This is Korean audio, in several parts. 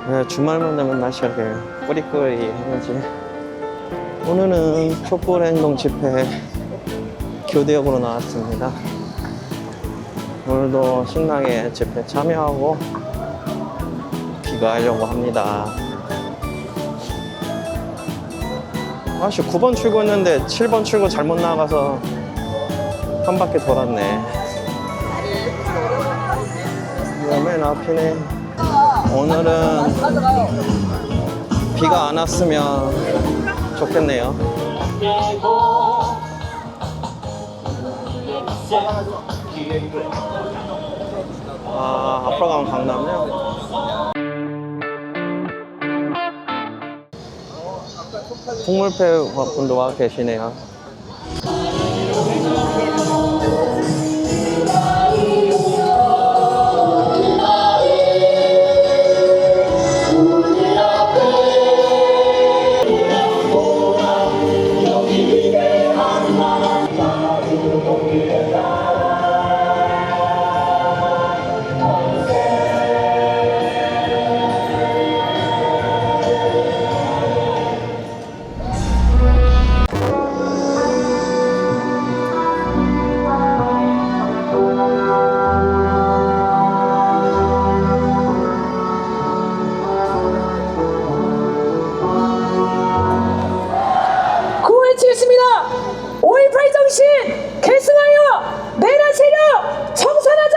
왜 주말만 되면 날씨가 이렇게 꾸리꾸리 하는지. 오늘은 촛불행동 집회 교대역으로 나왔습니다. 오늘도 신나게 집회 참여하고 귀가하려고 합니다. 아씨 9번 출구였는데 7번 출구 잘못 나가서 한 바퀴 돌았네. 맨 앞이네. 오늘은 비가 안 왔으면 좋겠네요. 아, 앞으로 가면 강남이요? 국물패 분도 와 계시네요. 외치겠습니다. 5.18 정신 계승하여 내란 세력 청산하자.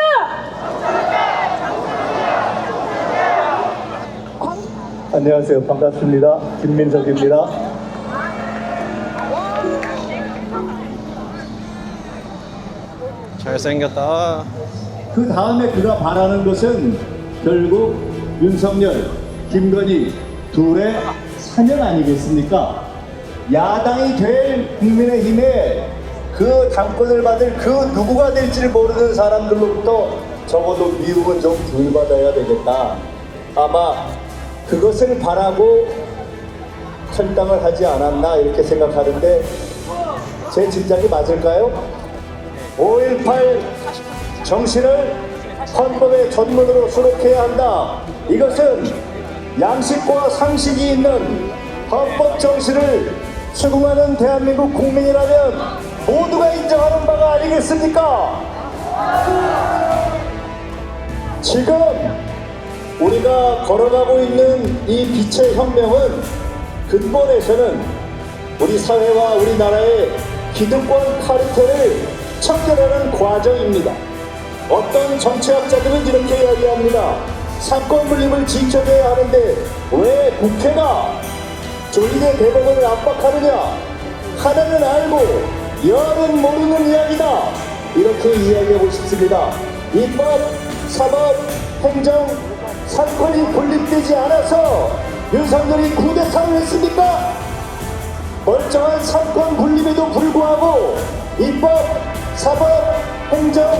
안녕하세요. 반갑습니다. 김민석입니다. 잘생겼다. 그 다음에 그가 바라는 것은 결국 윤석열, 김건희 둘의 사냥 아니겠습니까? 야당이 될 국민의힘에 그 당권을 받을 그 누구가 될지를 모르는 사람들로부터 적어도 미움은 좀 덜 받아야 되겠다. 아마 그것을 바라고 탈당을 하지 않았나 이렇게 생각하는데 제 짐작이 맞을까요? 5.18 정신을 헌법의 전문으로 수록해야 한다. 이것은 양식과 상식이 있는 헌법 정신을 추구하는 대한민국 국민이라면 모두가 인정하는 바가 아니겠습니까? 지금 우리가 걸어가고 있는 이 빛의 혁명은 근본에서는 우리 사회와 우리나라의 기득권 카르텔을 척결하는 과정입니다. 어떤 정치학자들은 이렇게 이야기합니다. 사건 분립을 지켜내야 하는데 왜 국회가 조직의 대법원을 압박하느냐? 하나는 알고 열은 모르는 이야기다. 이렇게 이야기하고 싶습니다. 입법, 사법, 행정, 사건이 분립되지 않아서 윤석열이 쿠데타를 했습니까? 멀쩡한 사건 분립에도 불구하고 입법, 사법, 행정,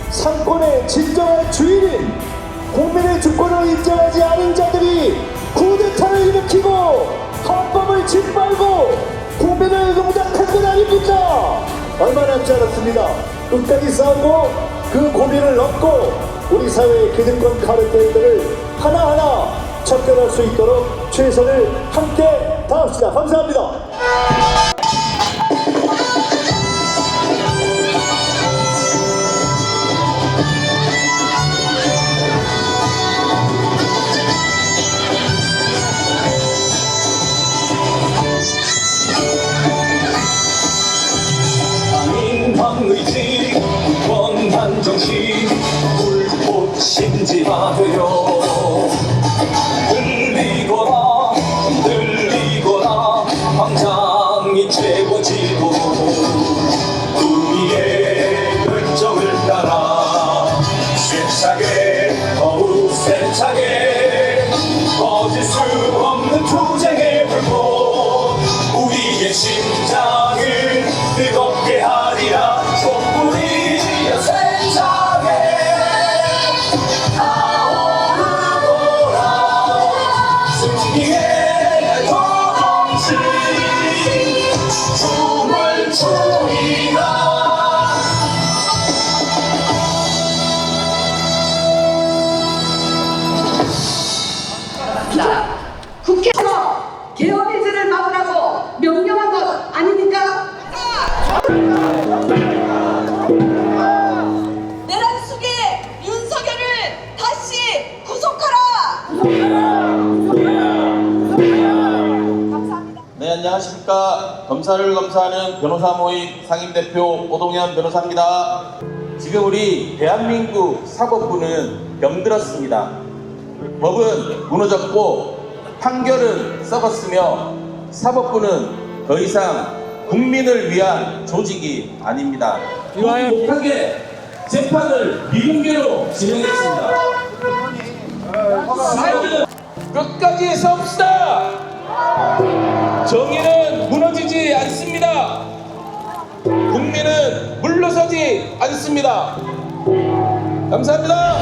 상권의 진정한 주인인 국민의 주권을 인정하지 않은 자들이 쿠데타를 일으키고 헌법을 짓밟고 국민을 농락한 건 아닙니까? 얼마 남지 않았습니다. 끝까지 싸우고 그 고비를 넘고 우리 사회의 기득권 카르텔들을 하나하나 척결할 수 있도록 최선을 함께 다합시다. 감사합니다. 의지 원한 정신 불꽃 심지하되려 들리거나 황장이 최고지도 우리의 결정을 따라 세차게 더욱 세차게 꺼질 수 없는 투쟁의 불꽃 우리의 심장을 뜨겁게 하리라 촛불이 세상에 타오르 반갑습니다. 검사를 검사하는 변호사 모임 상임대표 오동현 변호사입니다. 지금 우리 대한민국 사법부는 병들었습니다. 법은 무너졌고 판결은 썩었으며 사법부는 더 이상 국민을 위한 조직이 아닙니다. 못하게 재판을 미공개로 진행했습니다. 사회는 끝까지 싸웁시다. 정의는 무너지지 않습니다. 국민은 물러서지 않습니다. 감사합니다.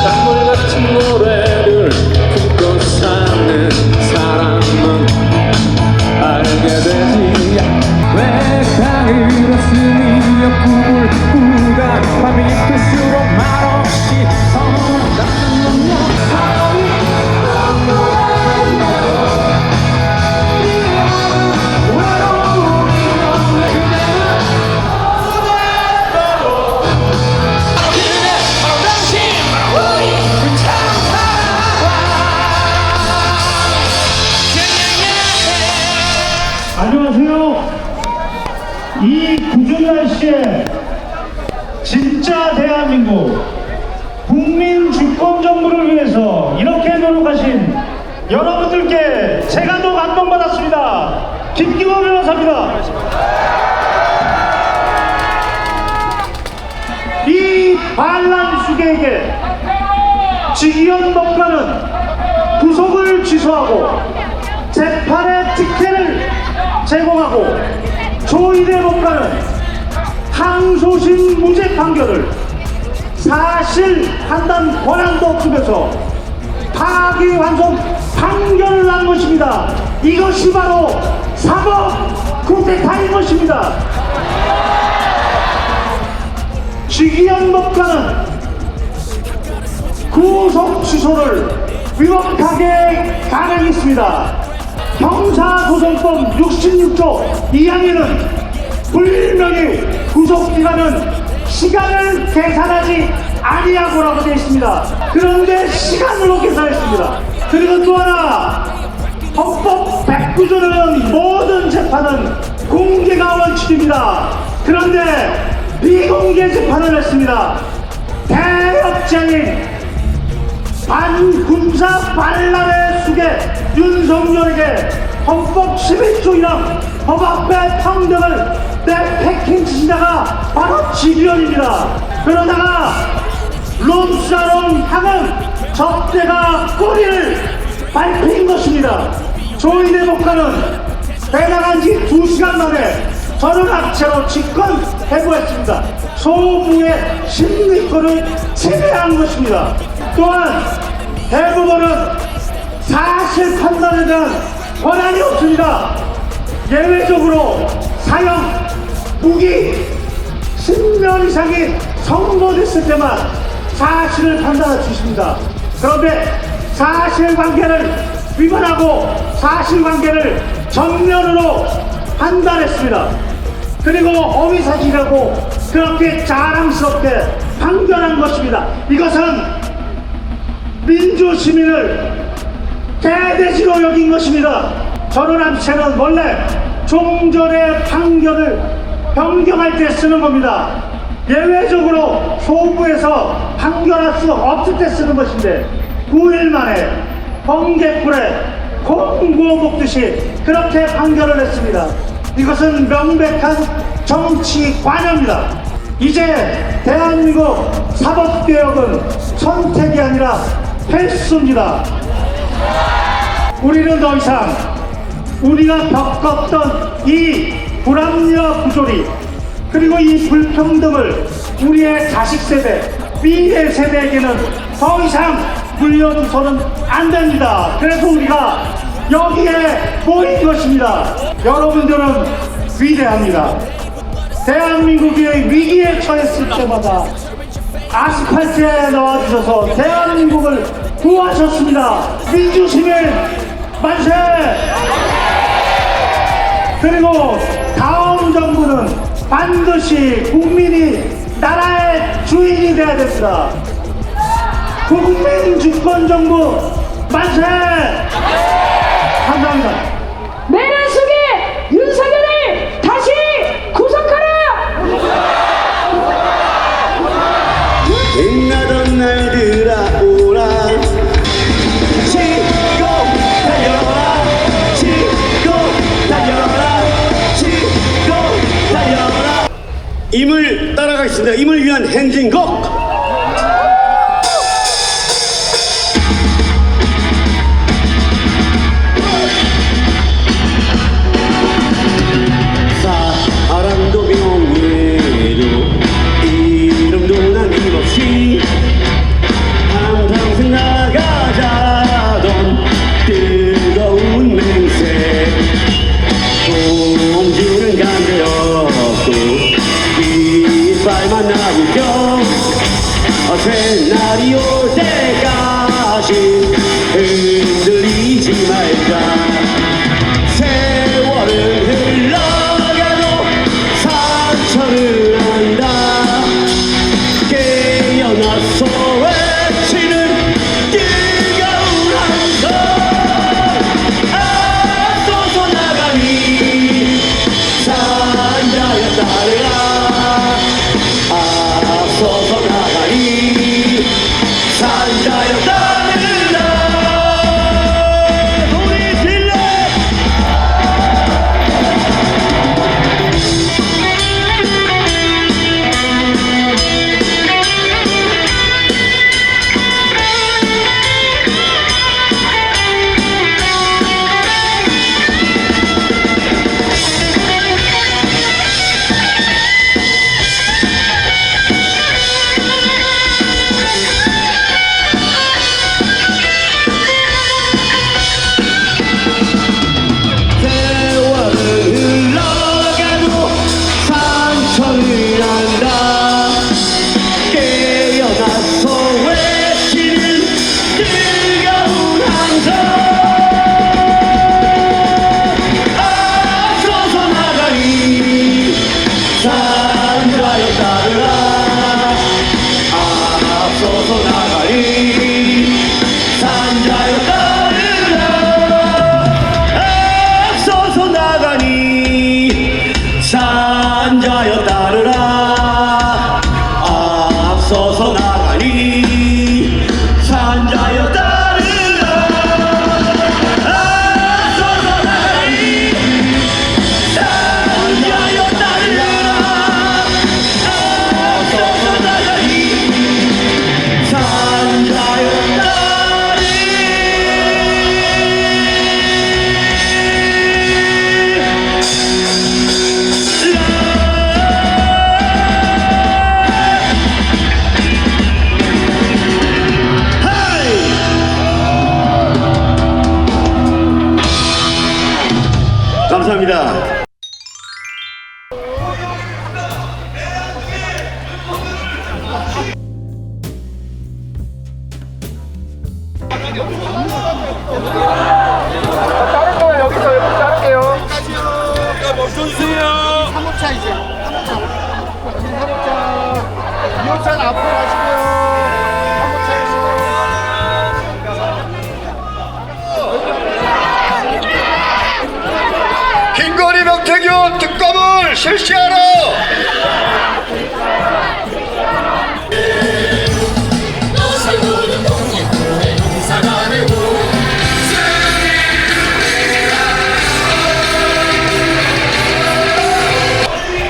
강물 같은 노래를 품고 사는 사람은 알게 되지 왜 가을었으니 꿈을 꾸다 밤이 클수록 말없이 서문다는 놈이야 안녕하세요. 이 궂은 날씨에 진짜 대한민국 국민 주권 정부를 위해서 이렇게 노력하신 여러분들께 제가 더 감동받았습니다. 김기호 변호사입니다. 이 반란수계에게 지기현 법관은 구속을 취소하고 재판의 특혜를 제공하고 조희대 법관은 항소심 무죄 판결을 사실 판단 권한도 없으면서 파기환송 판결을 한 것입니다. 이것이 바로 사법 쿠데타인 것입니다. 지기현 법관은 구속 취소를 위법하게 가능했습니다. 형사소송법 66조 2항에는 분명히 구속기간은 시간을 계산하지 아니하고라고 되어 있습니다. 그런데 시간으로 계산했습니다. 그리고 또 하나 헌법 109조는 모든 재판은 공개가 원칙입니다. 그런데 비공개 재판을 했습니다. 대역죄인 반군사 반란의 수계 윤석열에게 헌법 11조 1항 법 앞에 평등을 내팽긴 짓이다가 바로 지기현입니다. 그러다가 롬사롱 향은 접대가 꼬리를 밟힌 것입니다. 조희대 법관은 배당한 지 2시간 만에 저를 악체로 직권 해부했습니다. 소부의 심리권을 침해한 것입니다. 또한 대법원은 사실 판단에 대한 권한이 없습니다. 예외적으로 사형, 무기 10년 이상이 선고됐을 때만 사실을 판단할 수 있습니다. 그런데 사실관계를 위반하고 사실관계를 정면으로 판단했습니다. 그리고 허위사실이라고 그렇게 자랑스럽게 판결한 것입니다. 이것은 민주시민을 개돼지로 여긴 것입니다. 저는 암체는 원래 종전의 판결을 변경할 때 쓰는 겁니다. 예외적으로 소부에서 판결할 수 없을 때 쓰는 것인데 9일 만에 번개불에 공고 먹듯이 그렇게 판결을 했습니다. 이것은 명백한 정치 관여입니다. 이제 대한민국 사법개혁은 선택이 아니라 필수입니다. 우리는 더 이상 우리가 겪었던 이 불합리와 부조리 그리고 이 불평등을 우리의 자식 세대, 미래 세대에게는 더 이상 물려줘서는 안 됩니다. 그래서 우리가 여기에 모인 것입니다. 여러분들은 위대합니다. 대한민국이 위기에 처했을 때마다 아스팔트에 나와주셔서 대한민국을 구하셨습니다. 민주시민 만세! 그리고 다음 정부는 반드시 국민이 나라의 주인이 되어야 됩니다. 국민 주권 정부 만세! 감사합니다. 내란 속에 윤석열을 다시 구속하라! 빛나던 날들아 오라 치고 달려라 치고 달려라 치고 달려라 임을 따라가겠습니다. 임을 위한 행진곡 사람도 명예도 이름도 남김없이 한평생 나가자던 뜨거운 맹세 공주는 간대였고 이빨만 나부겨 새날이 올 때까지 흔들리지 말자 세월은 흘러가도 상처를 안다 깨어나서 외치는 뜨거운 함성 앞서서 나가니 산자여 따르라 앞서서 나가니 산자여 따르라 소리 질러 세월은 흘러가도 상처를 안다 깨어나서 외치는 뜨거운 함성 앞서서 나가니 산자여 따르라 앞서서 나가니 산자여 따르라 앞서서 나가니 산자여 따르라 앞서서 나가니 산자여 따르라 앞서서 나가니 산자여 따르라 앞서서 나가니 산자여 따르라 감사합니다. 김건희 명태균 특검을 실시하라.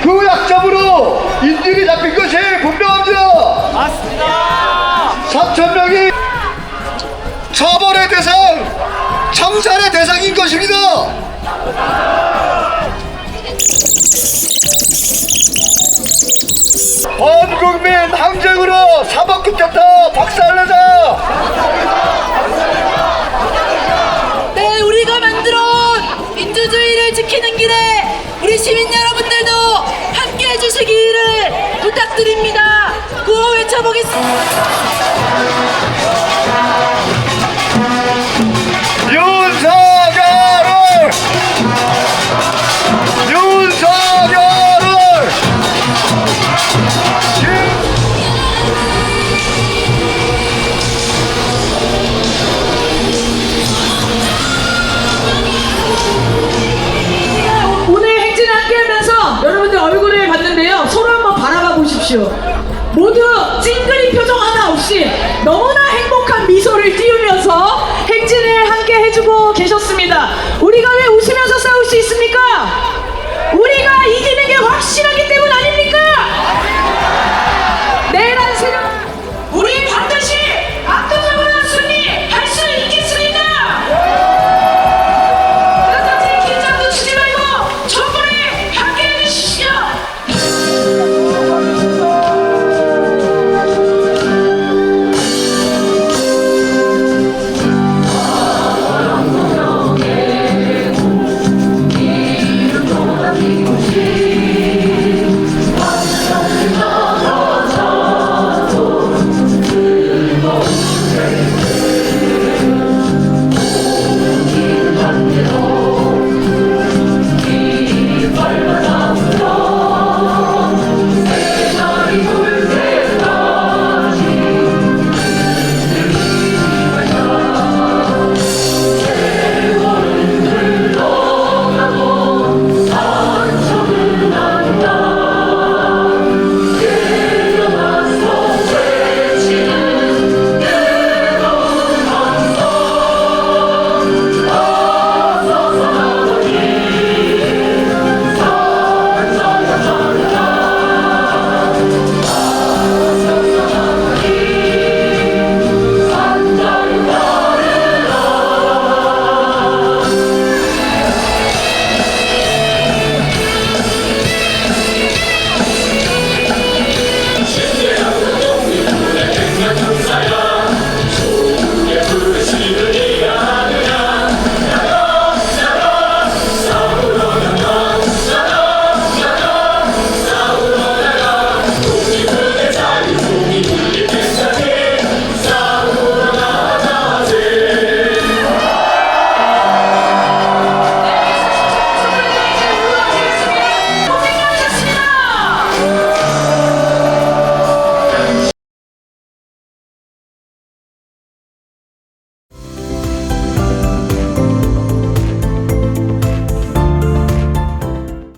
그 약점으로 인질이 잡힌 것이 분명합니다. 맞습니다. 3,000명이 처벌의 대상, 청산의 대상인 것입니다. 온 국민 항쟁으로 사법국부터 박살내자. 네, 우리가 만들어온 민주주의를 지키는 길에 우리 시민 여러분들도 함께 해주셔 보십시오. 모두 찡그린 표정 하나 없이 너무나 행복한 미소를 띄우면서 행진을 함께 해주고 계셨습니다. 우리가 왜 웃으면서 싸울 수 있습니까?